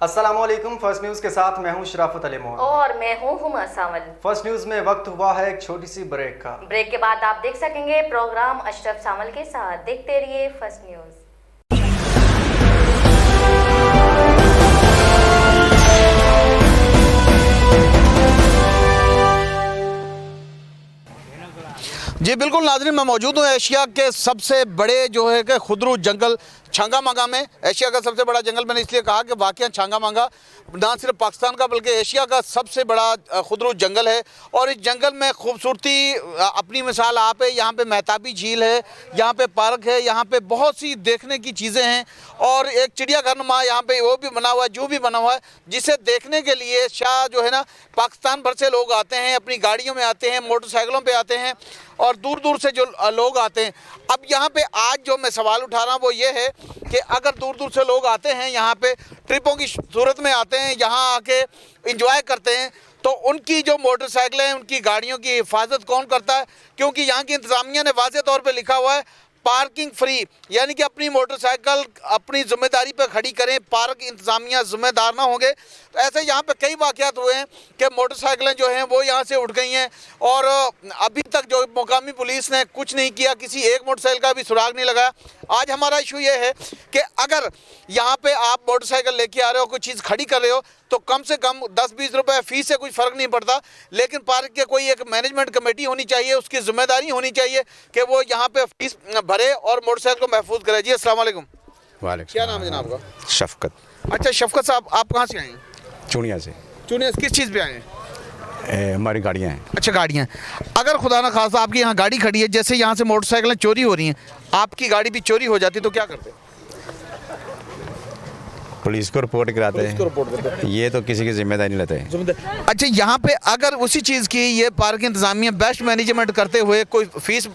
अस्सलामुअलैकुम। First news के साथ मैं हूं शराफत अली मोहन और मैं हूं हुमा सावल। फर्स्ट न्यूज में वक्त हुआ है एक छोटी सी ब्रेक का। ब्रेक के बाद आप देख सकेंगे प्रोग्राम अशरफ सावल के साथ। देखते रहिए फर्स्ट न्यूज। जी बिल्कुल नाज़रीन, मैं मौजूद हूँ एशिया के सबसे बड़े जो है कि खुदरू जंगल छांगा मांगा में। एशिया का सबसे बड़ा जंगल मैंने इसलिए कहा कि वाकई छांगा मांगा ना सिर्फ पाकिस्तान का बल्कि एशिया का सबसे बड़ा खुदरू जंगल है। और इस जंगल में खूबसूरती अपनी मिसाल आप है। यहाँ पे महताबी झील है, यहाँ पे पार्क है, यहाँ पे बहुत सी देखने की चीज़ें हैं। और एक चिड़ियाघर नुमा यहाँ पे वो भी बना हुआ है, जू भी बना हुआ है, जिसे देखने के लिए शाह जो है ना पाकिस्तान भर से लोग आते हैं, अपनी गाड़ियों में आते हैं, मोटरसाइकिलों पे आते हैं और दूर दूर से जो लोग आते हैं। अब यहाँ पे आज जो मैं सवाल उठा रहा हूँ वो ये है कि अगर दूर दूर से लोग आते हैं, यहाँ पे ट्रिपों की सूरत में आते हैं, यहाँ आके एंजॉय करते हैं, तो उनकी जो मोटरसाइकिलें हैं, उनकी गाड़ियों की हिफाजत कौन करता है? क्योंकि यहाँ की इंतज़ामिया ने वाज़े तौर पे लिखा हुआ है पार्किंग फ्री, यानी कि अपनी मोटरसाइकिल अपनी ज़िम्मेदारी पर खड़ी करें, पार्क इंतज़ामिया ज़िम्मेदार ना होंगे। तो ऐसे यहाँ पे कई वाक़यात हुए हैं कि मोटरसाइकिलें जो हैं वो यहाँ से उठ गई हैं और अभी तक जो मुकामी पुलिस ने कुछ नहीं किया, किसी एक मोटरसाइकिल का भी सुराग नहीं लगाया। आज हमारा इशू ये है कि अगर यहाँ पे आप मोटरसाइकिल लेके आ रहे हो, कोई चीज़ खड़ी कर रहे हो, तो कम से कम 10-20 रुपए फ़ीस से कुछ फ़र्क नहीं पड़ता, लेकिन पार्क के कोई एक मैनेजमेंट कमेटी होनी चाहिए, उसकी ज़िम्मेदारी होनी चाहिए कि वो यहाँ पे फ़ीस भरे और मोटरसाइकिल को महफूज करे। जी अस्सलाम वालेकुम। वालेकुम। क्या नाम है जनाब का? शफकत। अच्छा शफकत साहब, आप कहाँ से आए हैं? चूनिया से। चूनिया से किस चीज़ पे आए हैं? हमारी गाड़ियाँ हैं। अच्छा गाड़ियाँ। अगर खुदा ना खास्ता आपकी यहाँ गाड़ी खड़ी है, जैसे यहाँ से मोटरसाइकिलें चोरी हो रही हैं, आपकी गाड़ी भी चोरी हो जाती तो क्या करते? पुलिस को रिपोर्ट कराते हैं। ये तो किसी की जिम्मेदारी नहीं लेते। अच्छा यहाँ पे अगर उसी चीज़ की ये पार्क इंतज़ामिया बेस्ट मैनेजमेंट करते हुए कोई फीस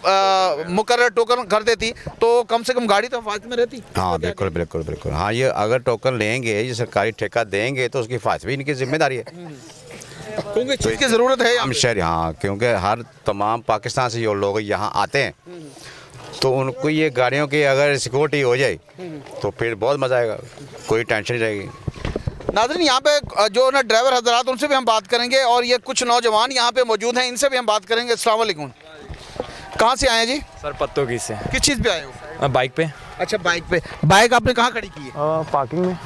मुकर्रर टोकन कर देती तो कम से कम गाड़ी तो हिफाजत में रहती। हाँ बिल्कुल बिल्कुल बिल्कुल। हाँ, ये अगर टोकन लेंगे, ये सरकारी ठेका देंगे तो उसकी हिफाजत भी इनकी जिम्मेदारी है, क्योंकि चीज़ की ज़रूरत है हम शहर। हाँ, क्योंकि हर तमाम पाकिस्तान से जो लोग यहाँ आते हैं तो उनको ये गाड़ियों की अगर सिक्योरिटी हो जाए तो फिर बहुत मज़ा आएगा, कोई टेंशन नहीं रहेगी। नाज़रीन यहाँ पे जो ना ड्राइवर हजरात, उनसे भी हम बात करेंगे और ये कुछ नौजवान यहाँ पे मौजूद हैं, इनसे भी हम बात करेंगे। अस्सलाम वालेकुम। कहाँ से आए हैं जी? सर पत्तों की से। किस चीज़ पे आए हो? बाइक पे। अच्छा बाइक पे। बाइक आपने कहाँ खड़ी की है? पार्किंग में।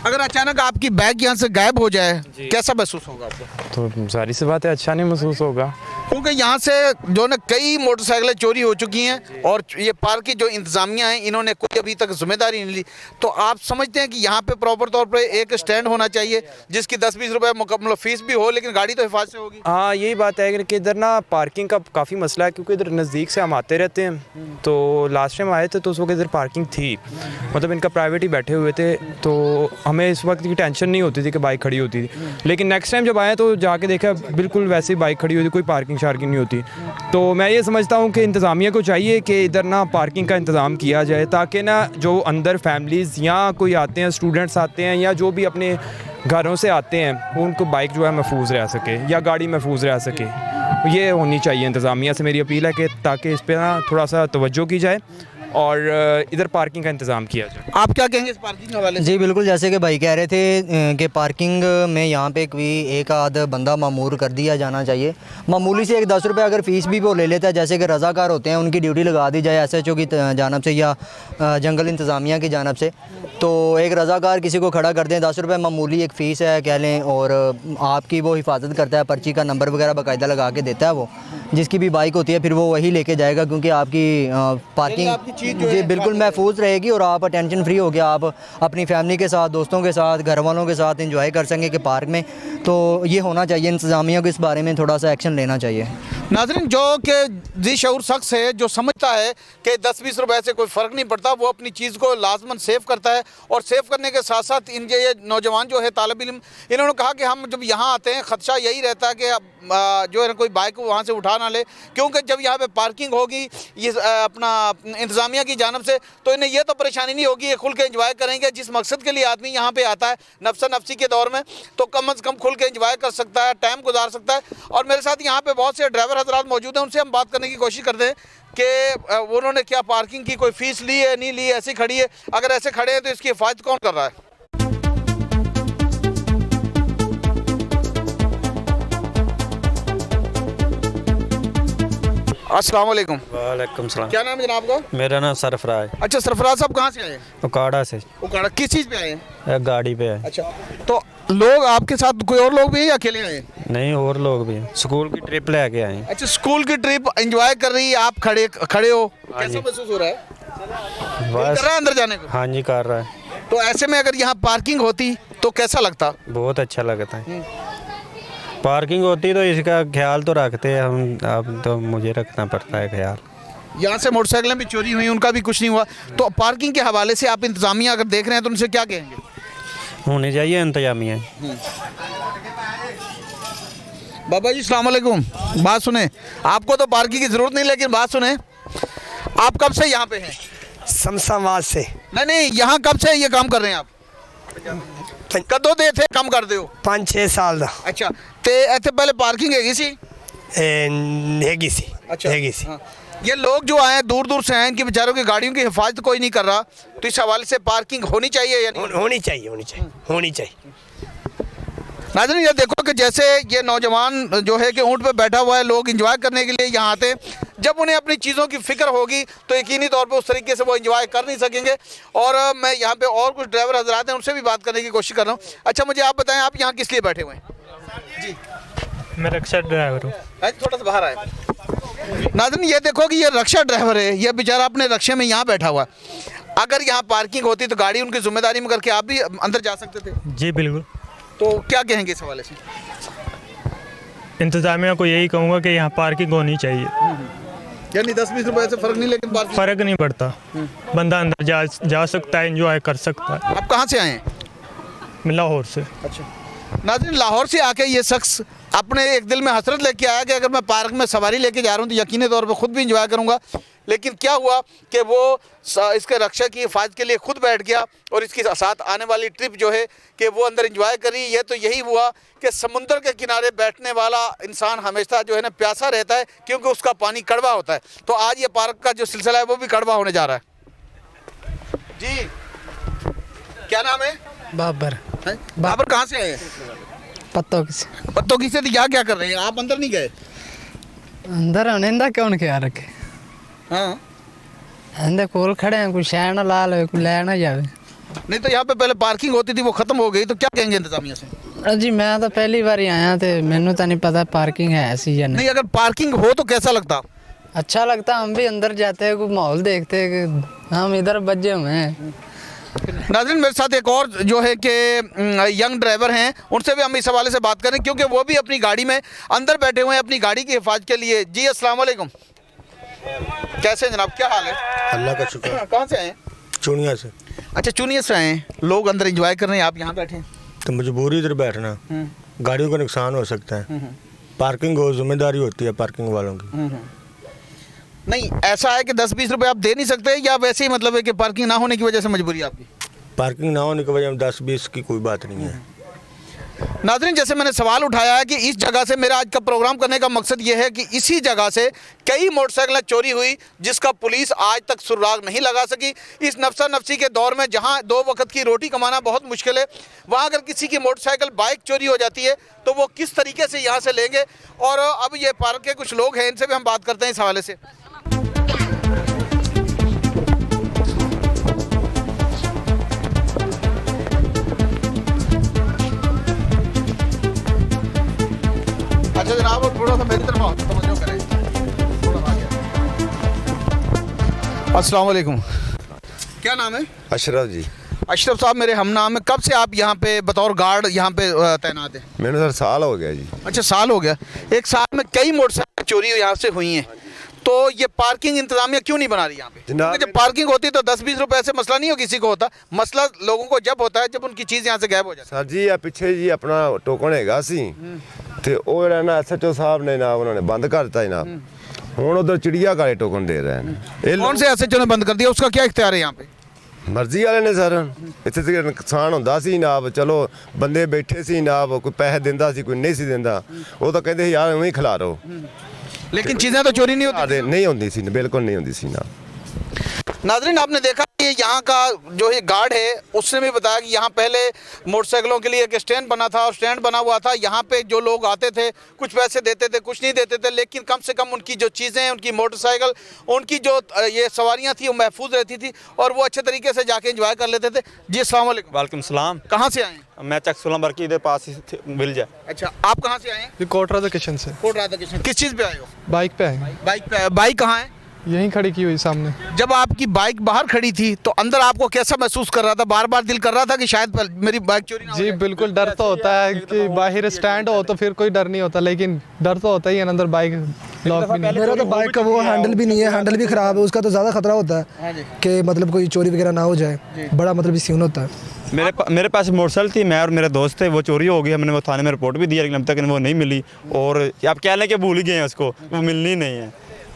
अगर अचानक आपकी बैग यहाँ से गायब हो जाए कैसा महसूस होगा आपको? तो जाहिर सी बात है अच्छा नहीं महसूस होगा, क्योंकि यहाँ से जो ना कई मोटरसाइकिलें चोरी हो चुकी हैं और ये पार्क की जो इंतज़ामिया है इन्होंने कोई अभी तक जिम्मेदारी नहीं ली। तो आप समझते हैं कि यहाँ पे प्रॉपर तौर पे एक स्टैंड होना चाहिए जिसकी 10-20 रुपए मुकम्मल फीस भी हो, लेकिन गाड़ी तो हिफाजत से होगी। हाँ यही बात है कि इधर ना पार्किंग का काफ़ी मसला है, क्योंकि इधर नज़दीक से हम आते रहते हैं। तो लास्ट टाइम आए थे तो उस वक्त इधर पार्किंग थी, मतलब इनका प्राइवेट ही बैठे हुए थे, तो हमें इस वक्त की टेंशन नहीं होती थी कि बाइक खड़ी होती थी। लेकिन नेक्स्ट टाइम जब आए तो जाके देखा बिल्कुल वैसी बाइक खड़ी होती, कोई पार्किंग शार्किंग नहीं होती। तो मैं ये समझता हूँ कि इंतज़ामिया को चाहिए कि इधर ना पार्किंग का इंतज़ाम किया जाए, ताकि ना जो अंदर फैमिलीज़ या कोई आते हैं, स्टूडेंट्स आते हैं या जो भी अपने घरों से आते हैं, उनको बाइक जो है महफूज रह सके या गाड़ी महफूज रह सके। ये होनी चाहिए इंतज़ामिया से मेरी अपील है कि ताकि इस पर ना थोड़ा सा तवज्जो की जाए और इधर पार्किंग का इंतज़ाम किया जाए। आप क्या कहेंगे इस पार्किंग के हवाले से? जी बिल्कुल, जैसे कि भाई कह रहे थे कि पार्किंग में यहाँ पे कोई एक आध बंदा मामूर कर दिया जाना चाहिए। मामूली से एक 10 रुपये अगर फ़ीस भी वो ले लेता है, जैसे कि रज़ाकार होते हैं उनकी ड्यूटी लगा दी जाए SHO की जानब से या जंगल इंतज़ामिया की जानब से, तो एक रज़ाकार किसी को खड़ा कर दें, 10 रुपये मामूली एक फ़ीस है कह लें, और आपकी वो हिफाजत करता है, पर्ची का नंबर वगैरह बाकायदा लगा के देता है। वो जिसकी भी बाइक होती है फिर वो वही लेके जाएगा, क्योंकि आपकी पार्किंग जी बिल्कुल महफूज रहेगी और आप टेंशन फ्री हो गया आप अपनी फैमिली के साथ, दोस्तों के साथ, घर वालों के साथ एंजॉय कर सकेंगे कि पार्क में। तो ये होना चाहिए, इंतज़ामिया को इस बारे में थोड़ा सा एक्शन लेना चाहिए। नाज़रीन जो कि जी शऊर शख्स है, जो समझता है कि 10-20 रुपए से कोई फ़र्क नहीं पड़ता, वो अपनी चीज़ को लाजमन सेव करता है। और सेव करने के साथ साथ इन ये नौजवान जो है तालिब इल्म, इन्होंने कहा कि हम जब यहाँ आते हैं ख़दशा यही रहता है कि जो है कोई बाइक वहाँ से उठा ना ले, क्योंकि जब यहाँ पे पार्किंग होगी ये अपना इंतज़ामिया की जानब से, तो इन्हें ये तो परेशानी नहीं होगी, ये खुल के एंजॉय करेंगे। जिस मकसद के लिए आदमी यहाँ पे आता है नफ्सा नफ्सी के दौर में, तो कम से कम खुल के एंजॉय कर सकता है, टाइम गुजार सकता है। और मेरे साथ यहाँ पे बहुत से ड्राइवर हजरात मौजूद हैं, उनसे हम बात करने की कोशिश करते हैं कि उन्होंने क्या पार्किंग की कोई फ़ीस ली है, नहीं ली है, ऐसी खड़ी है, अगर ऐसे खड़े हैं तो इसकी हिफाजत कौन कर रहा है? अस्सलाम वालेकुम। वालेकुम सलाम। क्या नाम है जनाब का? मेरा नाम सरफराज। अच्छा सरफराज साहब कहाँ से आए हैं? उकाड़ा से। उकाड़ा किस चीज़ पे आए हैं? गाड़ी पे है। अच्छा तो लोग आपके साथ कोई और लोग भी हैं या अकेले आए हैं? नहीं, और लोग भी हैं। स्कूल की ट्रिप लेके आए हैं। अच्छा स्कूल की ट्रिप एंजॉय कर रही है, आप खड़े हो, हाँ जी। कैसा महसूस हो रहा है? बस कर रहा है अंदर जाने को? हाँ जी, कर रहा है। तो ऐसे में अगर यहाँ पार्किंग होती तो कैसा लगता? बहुत अच्छा लगता है। पार्किंग होती तो इसका ख्याल तो रखते हैं हम, अब तो मुझे रखना पड़ता है ख्याल। यहाँ से मोटरसाइकिलें भी चोरी हुई, उनका भी कुछ नहीं हुआ। तो पार्किंग के हवाले से आप इंतजामिया अगर देख रहे हैं तो उनसे क्या कहेंगे? होनी चाहिए इंतजामिया। बाबा जी अस्सलाम वालेकुम। बात सुने, आपको तो पार्किंग की जरूरत नहीं, लेकिन बात सुने, आप कब से यहाँ पे हैं? समसाबाद से। नहीं, यहाँ कब से ये काम कर रहे हैं आप? कदों दे थे काम कर दे हो? 5-6 साल ਦਾ। अच्छा ते इतने पहले पार्किंग हैगी सी? हैगी सी। अच्छा हैगी सी। हाँ। ये लोग जो आए हैं दूर दूर से आए, इनकी बेचारों की गाड़ियों की हिफाजत कोई नहीं कर रहा, तो इस हवाले से पार्किंग होनी चाहिए या नहीं? होनी चाहिए, होनी चाहिए, होनी चाहिए। नाज़रीन ये देखो कि जैसे ये नौजवान जो है कि ऊँट पे बैठा हुआ है, लोग एंजॉय करने के लिए यहाँ आते हैं। जब उन्हें अपनी चीज़ों की फ़िक्र होगी तो यकीनी तौर पे उस तरीके से वो एंजॉय कर नहीं सकेंगे। और मैं यहाँ पे और कुछ ड्राइवर हजरात हैं, उनसे भी बात करने की कोशिश कर रहा हूँ। अच्छा मुझे आप बताएं, आप यहाँ किस लिए बैठे हुए हैं? जी मैं रिक्शा ड्राइवर हूँ। थोड़ा सा बाहर आए। नाज़रीन ये देखो कि ये रिक्शा ड्राइवर है, ये बेचारा अपने रिक्शे में यहाँ बैठा हुआ है। अगर यहाँ पार्किंग होती तो गाड़ी उनकी जिम्मेदारी में करके आप भी अंदर जा सकते थे। जी बिल्कुल। तो क्या कहेंगे इस हवाले से? इंतज़ामिया को यही कहूँगा कि यहाँ पार्किंग होनी चाहिए। यानी 10-20 रुपए से फ़र्क नहीं, लेकिन पार्किंग फ़र्क नहीं पड़ता, बंदा अंदर जा सकता है, एंजॉय कर सकता है। आप कहाँ से आए हैं? मैं लाहौर से। अच्छा नाज़रीन लाहौर से आके ये शख्स अपने एक दिल में हसरत लेके आया कि अगर मैं पार्क में सवारी लेके जा रहा हूँ तो यकीनी तौर पे खुद भी इंजॉय करूँगा। लेकिन क्या हुआ कि वो इसके रक्षा की हिफाजत के लिए खुद बैठ गया और इसके साथ आने वाली ट्रिप जो है कि वो अंदर इंजॉय करी। ये तो यही हुआ कि समुंदर के किनारे बैठने वाला इंसान हमेशा जो है ना प्यासा रहता है, क्योंकि उसका पानी कड़वा होता है। तो आज ये पार्क का जो सिलसिला है वो भी कड़वा होने जा रहा है। जी क्या नाम है? बाबर। बाबर कहाँ से आए हैं? पत्तों की। पत्तों की से क्या क्या कर रहे हैं आप? अंदर नहीं गए? अंदर आने दा कौन ख्याल रखे? हाँ अंदर कोल खड़े हैं, कुछ शहर ना ला ले, कुछ ले ना जावे। नहीं तो यहाँ पे पहले पार्किंग होती थी, वो खत्म हो गई, तो क्या कहेंगे इंतजामिया से? जी मैं तो पहली बार ही आया थे, मैंने तो नहीं पता पार्किंग है ऐसी या नहीं। नहीं अगर पार्किंग हो तो कैसा लगता? अच्छा लगता, हम भी अंदर जाते हैं, कोई माहौल देखते हैं कि हम इधर बजे हुए हैं। नाज़रीन मेरे साथ एक और जो है कि यंग ड्राइवर हैं, उनसे भी हम इस हवाले से बात करें, क्योंकि वो भी अपनी गाड़ी में अंदर बैठे हुए हैं अपनी गाड़ी की हिफाजत के लिए। जी अस्सलाम वालेकुम। कैसे हैं जनाब, क्या हाल है? अल्लाह का शुक्र। कहाँ से आए हैं? चूनिया से। अच्छा चूनिया से आए हैं। लोग अंदर एंजॉय कर रहे हैं, आप यहाँ बैठे हैं। तो मजबूरी इधर बैठना, गाड़ियों का नुकसान हो सकता है। पार्किंग हो, जिम्मेदारी होती है पार्किंग वालों की। नहीं ऐसा है कि 10-20 रुपए आप दे नहीं सकते, या वैसे ही मतलब है कि पार्किंग ना होने की वजह से मजबूरी आपकी? पार्किंग ना होने की वजह 10-20 की कोई बात नहीं है। नाज़रीन जैसे मैंने सवाल उठाया है कि इस जगह से मेरा आज का प्रोग्राम करने का मकसद ये है कि इसी जगह से कई मोटरसाइकिलें चोरी हुई जिसका पुलिस आज तक सुराग नहीं लगा सकी। इस नफसा नफसी के दौर में जहां 2 वक्त की रोटी कमाना बहुत मुश्किल है, वहां अगर किसी की मोटरसाइकिल बाइक चोरी हो जाती है तो वो किस तरीके से यहाँ से लेंगे। और अब ये पार्क के कुछ लोग हैं, इनसे भी हम बात करते हैं इस हवाले से। अच्छा जनाब थोड़ा सा मेरी तरफ आओ, तवज्जो करें। अस्सलाम वालेकुम। क्या नाम है? अशरफ जी। अशरफ साहब मेरे हम नाम है। कब से आप यहाँ पे बतौर गार्ड यहाँ पे तैनात हैं? मैंने सर साल हो गया जी। अच्छा साल हो गया। एक साल में कई मोटरसाइकिल चोरी यहाँ से हुई हैं, तो ये पार्किंग इंतजामिया क्यों नहीं बना रही यहाँ पे? जनाब जब पार्किंग होती तो 10-20 रुपए से मसला नहीं हो किसी को होता, मसला लोगों को जब होता है जब उनकी चीज़ यहाँ से गायब हो जाती सर जी आ पिछे जी अपना टोकन हैगा सी ते ਉਹ ਜਿਹੜਾ ਨਾ ਐਸਐਚਓ ਸਾਹਿਬ ਨੇ ਨਾ ਉਹਨਾਂ ਨੇ ਬੰਦ ਕਰ ਦਿੱਤਾ ਜਨਾਬ। ਹੁਣ ਉਧਰ ਚਿੜੀਆ ਘਾੜੇ ਟੋਕਨ ਦੇ ਰਹੇ ਨੇ। ਇਹ कौन से एसएचओ ने बंद कर दिया, उसका क्या इख्तियार है यहाँ पे? ਮਰਜ਼ੀ ਵਾਲੇ ਨੇ ਸਰ। ਇੱਥੇ ਤੇ ਨੁਕਸਾਨ ਹੁੰਦਾ ਸੀ ਜਨਾਬ, ਚਲੋ ਬੰਦੇ ਬੈਠੇ ਸੀ ਜਨਾਬ, ਕੋਈ ਪੈਸੇ ਦਿੰਦਾ ਸੀ ਕੋਈ ਨਹੀਂ ਸੀ ਦਿੰਦਾ, ਉਹ ਤਾਂ ਕਹਿੰਦੇ ਸੀ ਯਾਰ ਉਵੇਂ ਹੀ ਖਿਲਾਰੋ। लेकिन चीज़ें तो चोरी नहीं होती। नहीं होती सी, बिल्कुल नहीं होती सी ना। नाज़रीन आपने देखा कि ये यहाँ का जो ये गार्ड है उसने भी बताया कि यहाँ पहले मोटरसाइकिलों के लिए एक स्टैंड बना था और स्टैंड बना हुआ था। यहाँ पे जो लोग आते थे कुछ पैसे देते थे, कुछ नहीं देते थे, लेकिन कम से कम उनकी जो चीज़ें, उनकी मोटरसाइकिल, उनकी जो ये सवारियाँ थी वो महफूज रहती थी और वो अच्छे तरीके से जाके एंजॉय कर लेते थे। जी अस्सलाम वालेकुम। वालेकुम सलाम। कहाँ से आए हैं? मैं चकसुलम के इधर पास ही मिल जाए। अच्छा, आप कहाँ से आए हैं? कोट राधा किचन से। कोट राधा किचन। किस चीज़ पे आए हो? बाइक पे आए। बाइक पे आए। बाइक कहाँ है? यहीं खड़ी की हुई सामने। जब आपकी बाइक बाहर खड़ी थी तो अंदर आपको कैसा महसूस कर रहा था? बार बार दिल कर रहा था कि शायद मेरी बाइक चोरी ना हो जी जाए? बिल्कुल, डर तो होता है कि बाहर स्टैंड हो तो फिर कोई डर नहीं होता, लेकिन डर तो होता ही है अंदर बाइक लॉक भी नहीं। मेरा तो बाइक का वो हैंडल भी नहीं है, हैंडल भी ख़राब है, उसका तो ज़्यादा खतरा होता है कि मतलब कोई चोरी वगैरह ना हो जाए, बड़ा मतलब सीन होता है। मेरे पास मोटरसाइकिल थी, मैं और मेरे दोस्त थे, वो चोरी हो गई। हमने वो थाने में रिपोर्ट भी दिया लेकिन अब तक वो नहीं मिली और आप कह लें कि भूल ही गए हैं उसको, वो मिलनी नहीं है।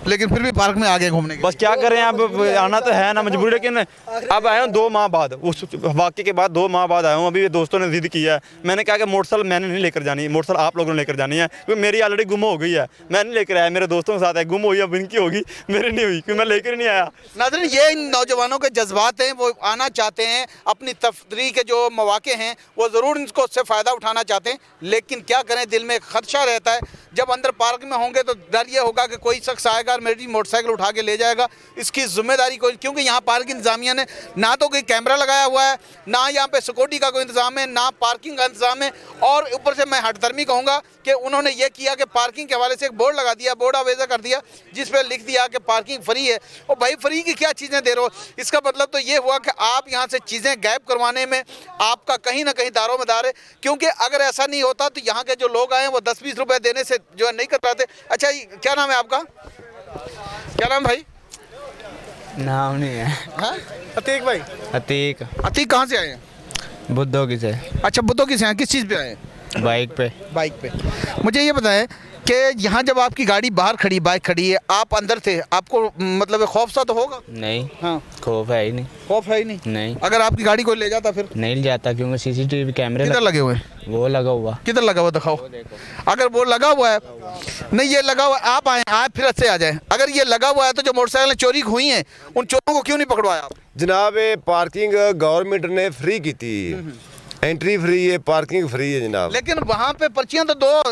लेकिन फिर भी पार्क में आ गए घूमने के। बस क्या करें, अब आना तो है ना, मजबूरी। लेकिन अब आया हूँ 2 माह बाद, उस वाक़े के बाद 2 माह बाद आया हूँ। अभी दोस्तों ने जिद किया है, मैंने कहा कि मोटरसाइकिल मैंने नहीं लेकर जानी, मोटरसाइकिल आप लोगों ने लेकर जानी है क्योंकि मेरी ऑलरेडी गुम हो गई है। मैं नहीं लेकर आया, मेरे दोस्तों के साथ है, गुम हुई, अब इनकी होगी, मेरी नहीं हुई क्योंकि मैं लेकर नहीं आया। नाज़रीन, ये इन नौजवानों के जज्बात हैं, वो आना चाहते हैं, अपनी तफरीह के जो मौके हैं वो ज़रूर इनको उससे फ़ायदा उठाना चाहते हैं, लेकिन क्या करें, दिल में खदशा रहता है। जब अंदर पार्क में होंगे तो डर ये होगा कि कोई शख्स आएगा और मेरी मोटरसाइकिल उठा के ले जाएगा, इसकी जिम्मेदारी कोई, क्योंकि यहाँ पार्क इंतजामिया ने ना तो कोई कैमरा लगाया हुआ है, ना यहाँ पे सिक्योरिटी का कोई इंतजाम है, ना पार्किंग का इंतजाम है, और ऊपर से मैं हठधर्मी कहूँगा कि उन्होंने ये किया कि पार्किंग के हवाले से एक बोर्ड लगा दिया, बोर्ड आवेजा कर दिया जिस पर लिख दिया कि पार्किंग फ्री है। और भाई फ्री की क्या चीज़ें दे रहे हो? इसका मतलब तो ये हुआ कि आप यहाँ से चीज़ें गायब करवाने में आपका कहीं ना कहीं दारोमदार है, क्योंकि अगर ऐसा नहीं होता तो यहाँ के जो लोग आए हैं वो 10-20 रुपये देने से जो है नहीं कर पाते। अच्छा, क्या नाम है आपका? क्या नाम भाई? नाम नहीं है। हाँ? अतीक भाई। अतीक। अतीक कहाँ से आए हैं? बुद्धों की से। अच्छा, बुद्धों की से हैं। किस चीज़ पे आए हैं? बाइक पे। बाइक पे। मुझे ये बताएं कि यहाँ जब आपकी गाड़ी बाहर खड़ी, बाइक खड़ी है, आप अंदर थे, आपको मतलब खौफ सा तो होगा? नहीं। हाँ, खौफ है ही नहीं। खौफ है ही नहीं? नहीं। अगर आपकी गाड़ी कोई ले जाता फिर? नहीं ले जाता क्योंकि सीसीटीवी कैमरे किधर लगे हुए? वो लगा हुआ। किधर लगा हुआ दिखाओ। अगर वो लगा हुआ है, नहीं ये लगा हुआ, आप आए फिर अच्छे आ जाए। अगर ये लगा हुआ है तो जो मोटरसाइकिल चोरी हुई हैं उन चोरों को क्यों नहीं पकड़वाया आप? जनाब ये पार्किंग गवर्नमेंट ने फ्री की थी, एंट्री फ्री है, पार्किंग फ्री है जनाब। लेकिन वहाँ पे पर्चियाँ तो दो,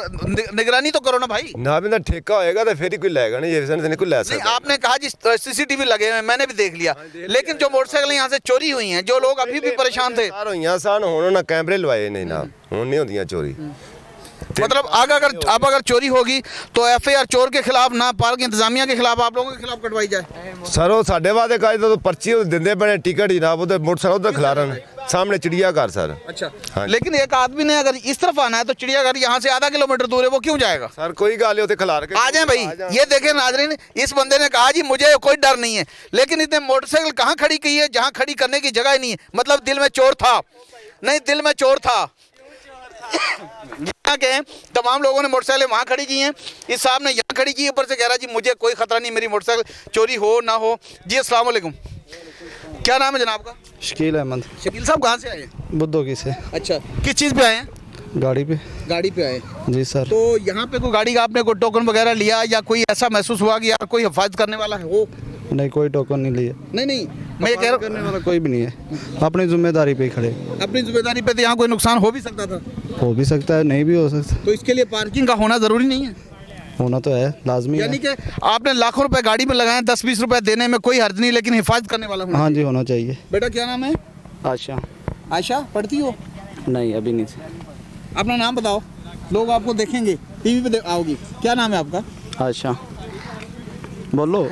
निगरानी तो करो ना भाई। ना भी ठेका होएगा तो फिर ही कोई लेगा नहीं, ये नहीं कोई ले सकता। आपने कहा जी सीसीटीवी लगे हुए हैं, मैंने भी देख लिया, लेकिन जो मोटरसाइकिल यहाँ से चोरी हुई हैं, जो लोग अभी भी परेशान थे, सान होना कैमरे लवाए नहीं ना, हुन नहीं होती चोरी। मतलब अगर चोरी होगी तो एफआईआर चोर के खिलाफ ना पार्क इंतजामिया के खिलाफ, आप लोगों के खिलाफ कटवाई जाए। सर वो साढ़े वादे का तो पर्ची देंदे बने टिकट जनाब, उधर मोटरसाइकिल उधर खिलारन सामने चिड़ियाघर सर। अच्छा, हाँ। लेकिन एक आदमी ने अगर इस तरफ आना है तो चिड़ियाघर यहाँ से आधा किलोमीटर दूर है, वो क्यों जाएगा? सर कोई गाली होते खिलार के आ जाए भाई। ये देखें नाजरीन, इस बंदे ने कहा जी मुझे कोई डर नहीं है, लेकिन इसने मोटरसाइकिल कहाँ खड़ी की है जहाँ खड़ी करने की जगह ही नहीं है। मतलब दिल में चोर था? नहीं, दिल में चोर था। यहाँ के तमाम लोगों ने मोटरसाइकिल वहाँ खड़ी की हैं, इस साहब ने यहाँ खड़ी की, ऊपर से कह रहा जी मुझे कोई खतरा नहीं, मेरी मोटरसाइकिल चोरी हो ना हो। जी अस्सलाम वालेकुम, क्या नाम है जनाब का? शकील अहमद। शकील साहब कहाँ से आए हैं? बुद्धों की से। अच्छा, किस चीज़ पे आए हैं? गाड़ी पे। गाड़ी पे आए? जी सर। तो यहाँ पे कोई गाड़ी का आपने कोई टोकन वगैरह लिया या कोई ऐसा महसूस हुआ कि यार कोई हिफाजत करने वाला है हो? नहीं, कोई टोकन नहीं लिया। नहीं, मैं ये कह रहा हूँ करने वाला कोई भी नहीं है, अपनी जिम्मेदारी पे खड़े। अपनी जिम्मेदारी पे तो यहाँ कोई नुकसान हो भी सकता था? हो भी सकता है, नहीं भी हो सकता। तो इसके लिए पार्किंग का होना ज़रूरी नहीं है? होना तो है, लाजमी है। यानी कि आपने लाखों रुपए गाड़ी में लगाए, 10-20 रुपए देने में कोई हर्ज नहीं, लेकिन हिफाजत करने वाला होना। हाँ जी, होना चाहिए। बेटा क्या नाम है? आशा। आयशा, पढ़ती हो? नहीं, अभी नहीं। अपना नाम बताओ, लोग आपको देखेंगे, टीवी पे आओगी। क्या नाम है आपका? आशा। बोलो।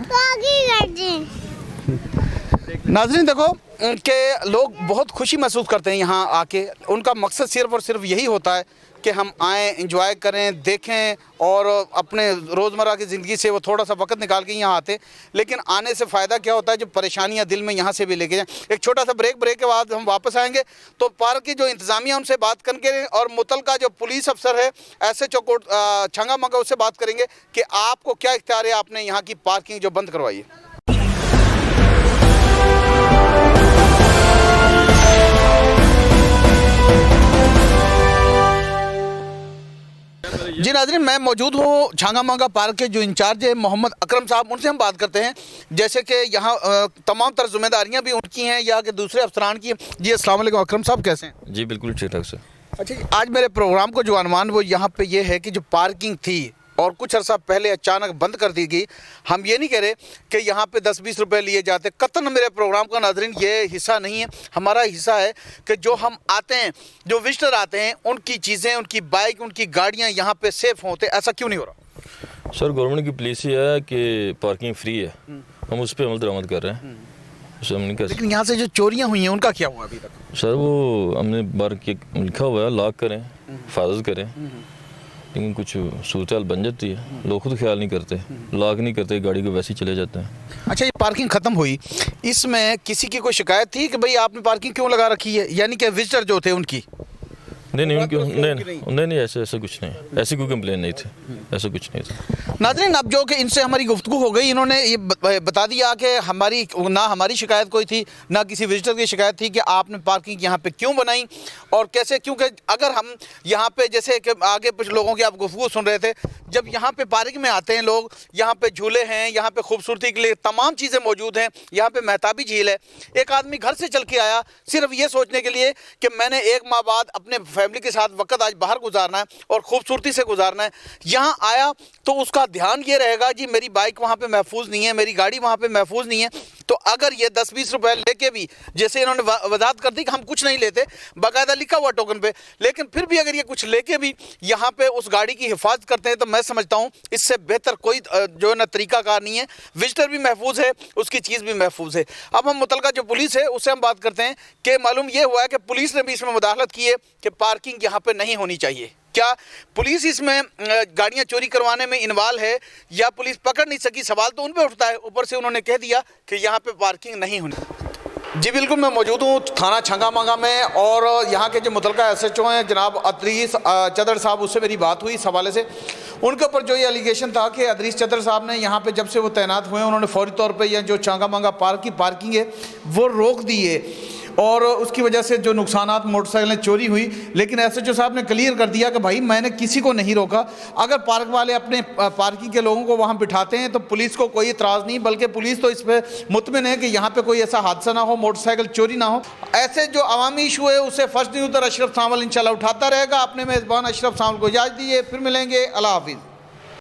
नाज़रीन देखो कि लोग बहुत खुशी महसूस करते हैं यहाँ आके, उनका मकसद सिर्फ और सिर्फ यही होता है कि हम आएँ, एंजॉय करें, देखें और अपने रोज़मर्रा की ज़िंदगी से वो थोड़ा सा वक्त निकाल के यहाँ आते। लेकिन आने से फ़ायदा क्या होता है, जो परेशानियाँ दिल में यहाँ से भी लेके जाएँ। एक छोटा सा ब्रेक के बाद हम वापस आएंगे तो पार्क की जो इंतज़ामिया उनसे बात करके और मुतलका जो पुलिस अफसर है SHO कोट छंगा मंगा, उससे बात करेंगे कि आपको क्या इख्तियार है, आपने यहाँ की पार्किंग जो बंद करवाई है। जी जी नाज़रीन, मैं मौजूद हूँ छांगा मांगा पार्क के जो इंचार्ज है मोहम्मद अकरम साहब, उनसे हम बात करते हैं। जैसे कि यहाँ तमाम तरह जिम्मेदारियाँ भी उनकी हैं या कि दूसरे अफसरान की। जी अस्सलाम वालेकुम अकरम साहब, कैसे हैं? जी बिल्कुल ठीक ठाक सर। अच्छा जी, आज मेरे प्रोग्राम को जो अनुमान वो यहाँ पे ये है कि जो पार्किंग थी और कुछ अर्सा पहले अचानक बंद कर दी गई। हम ये नहीं कह रहे कि यहाँ पे 10-20 रुपए लिए जाते, कतन मेरे प्रोग्राम का नाज़रीन ये हिस्सा नहीं है। हमारा हिस्सा है कि जो हम आते हैं, जो विजिटर आते हैं, उनकी चीज़ें, उनकी बाइक, उनकी गाड़ियाँ यहाँ पे सेफ होते। ऐसा क्यों नहीं हो रहा? सर गवर्नमेंट की पॉलिसी है कि पार्किंग फ्री है, हम उस पर अमल दरामद कर रहे हैं। हम नहीं कर सकते। लेकिन यहाँ से जो चोरियाँ हुई हैं उनका क्या हुआ अभी तक? सर वो हमने बार लिखा हुआ है, लॉक करें, हिफाजत करें, लेकिन कुछ सूरत हाल बन जाती है, लोग खुद ख्याल नहीं करते, लॉक नहीं करते, गाड़ी को वैसे ही चले जाते हैं। अच्छा, ये पार्किंग ख़त्म हुई, इसमें किसी की कोई शिकायत थी कि भाई आपने पार्किंग क्यों लगा रखी है, यानी कि विजिटर जो थे उनकी? नहीं उनकी नहीं ऐसा कुछ नहीं, ऐसी कोई कंप्लेन नहीं थी, ऐसा कुछ नहीं था। नाज़रीन, अब जो कि इनसे हमारी गुफ्तगू हो गई, इन्होंने ये बता दिया कि हमारी शिकायत कोई थी ना किसी विजिटर की शिकायत थी कि आपने पार्किंग यहाँ पे क्यों बनाई और कैसे। क्योंकि अगर हम यहाँ पे जैसे कि आगे कुछ लोगों की आप गुफ्तगू सुन रहे थे, जब यहाँ पे पार्किंग में आते हैं लोग, यहाँ पे झूले हैं, यहाँ पे खूबसूरती के लिए तमाम चीज़ें मौजूद हैं, यहाँ पे महताबी झील है। एक आदमी घर से चल के आया सिर्फ ये सोचने के लिए कि मैंने 1 माह बाद अपने फैमिली के साथ वक्त आज बाहर गुजारना है और खूबसूरती से गुजारना है। यहाँ आया तो उसका ध्यान ये रहेगा जी मेरी बाइक वहाँ पे महफूज नहीं है, मेरी गाड़ी वहाँ पे महफूज नहीं है। तो अगर ये 10-20 रुपए लेके भी, जैसे इन्होंने वजाहत कर दी कि हम कुछ नहीं लेते, बाकायदा लिखा हुआ टोकन पे, लेकिन फिर भी अगर ये कुछ लेके भी यहाँ पे उस गाड़ी की हिफाजत करते हैं तो मैं समझता हूँ इससे बेहतर कोई जो है ना तरीकाकार नहीं है। विजिटर भी महफूज है, उसकी चीज़ भी महफूज है। अब हम मुतलका जो पुलिस है उससे हम बात करते हैं कि मालूम ये हुआ है कि पुलिस ने भी इसमें मुदाखलत की है कि पार्किंग यहाँ पे नहीं होनी चाहिए। क्या पुलिस इसमें गाड़ियां चोरी करवाने में इन्वॉल्व है या पुलिस पकड़ नहीं सकी? सवाल तो उन पे उठता है, ऊपर से उन्होंने कह दिया कि यहाँ पे पार्किंग नहीं होनी। जी बिल्कुल, मैं मौजूद हूँ थाना छांगा मांगा में और यहाँ के जो मुतलका SHO हैं जनाब अदरीस चदर साहब, उससे मेरी बात हुई इस हवाले से। उनके ऊपर जो ये एलिगेशन था कि अदरीस चदर साहब ने यहाँ पे जब से वो तैनात हुए उन्होंने फौरी तौर पे यह जो छांगा मांगा पार्क की पार्किंग है वो रोक दी है और उसकी वजह से जो नुकसानात मोटरसाइकिलें चोरी हुई। लेकिन SHO साहब ने क्लियर कर दिया कि भाई मैंने किसी को नहीं रोका। अगर पार्क वाले अपने पार्किंग के लोगों को वहाँ बिठाते हैं तो पुलिस को कोई इतराज़ नहीं, बल्कि पुलिस तो इस पर मुतमिन है कि यहाँ पे कोई ऐसा हादसा ना हो, मोटरसाइकिल चोरी ना हो। ऐसे जो अवामी इशू है उससे फर्स्ट न्यूज़ अशरफ सावल इंशाल्लाह उठाता रहेगा। अपने मेज़बान अशरफ सावल को इजाज़त दीजिए, फिर मिलेंगे। अल्लाह हाफिज़।